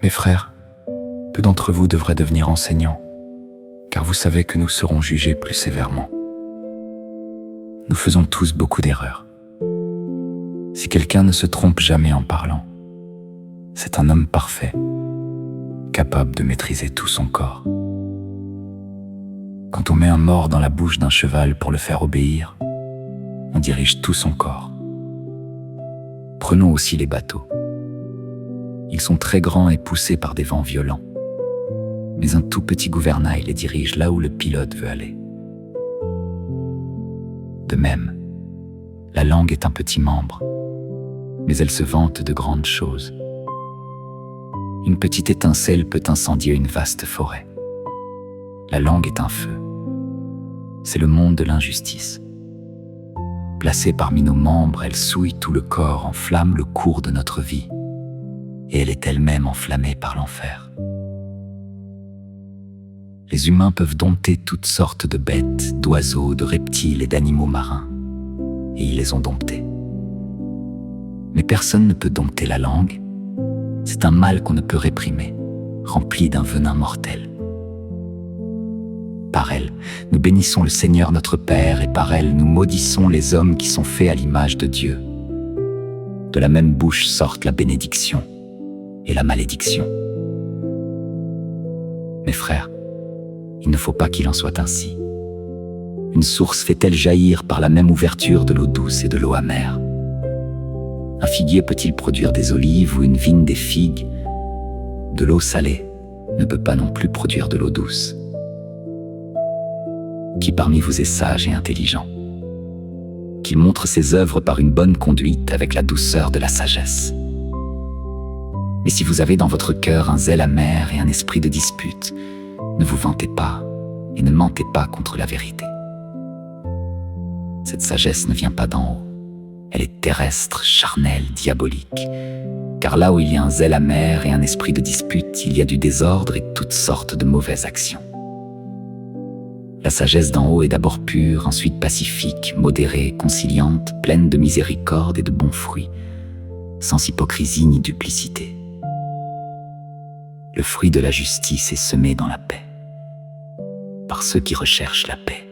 Mes frères, peu d'entre vous devraient devenir enseignants, car vous savez que nous serons jugés plus sévèrement. Nous faisons tous beaucoup d'erreurs. Si quelqu'un ne se trompe jamais en parlant, c'est un homme parfait, capable de maîtriser tout son corps. Quand on met un mors dans la bouche d'un cheval pour le faire obéir, on dirige tout son corps. Prenons aussi les bateaux. Ils sont très grands et poussés par des vents violents. Mais un tout petit gouvernail les dirige là où le pilote veut aller. De même, la langue est un petit membre, mais elle se vante de grandes choses. Une petite étincelle peut incendier une vaste forêt. La langue est un feu. C'est le monde de l'injustice. Placée parmi nos membres, elle souille tout le corps, enflamme le cours de notre vie. Et elle est elle-même enflammée par l'enfer. Les humains peuvent dompter toutes sortes de bêtes, d'oiseaux, de reptiles et d'animaux marins. Et ils les ont domptés. Mais personne ne peut dompter la langue. C'est un mal qu'on ne peut réprimer, rempli d'un venin mortel. Par elle, nous bénissons le Seigneur notre Père, et par elle, nous maudissons les hommes qui sont faits à l'image de Dieu. De la même bouche sortent la bénédiction et la malédiction. Mes frères, il ne faut pas qu'il en soit ainsi. Une source fait-elle jaillir par la même ouverture de l'eau douce et de l'eau amère? Un figuier peut-il produire des olives ou une vigne des figues? De l'eau salée ne peut pas non plus produire de l'eau douce. Qui parmi vous est sage et intelligent? Qu'il montre ses œuvres par une bonne conduite avec la douceur de la sagesse. Mais si vous avez dans votre cœur un zèle amer et un esprit de dispute, ne vous vantez pas et ne mentez pas contre la vérité. Cette sagesse ne vient pas d'en haut. Elle est terrestre, charnelle, diabolique. Car là où il y a un zèle amer et un esprit de dispute, il y a du désordre et toutes sortes de mauvaises actions. La sagesse d'en haut est d'abord pure, ensuite pacifique, modérée, conciliante, pleine de miséricorde et de bons fruits, sans hypocrisie ni duplicité. Le fruit de la justice est semé dans la paix, par ceux qui recherchent la paix.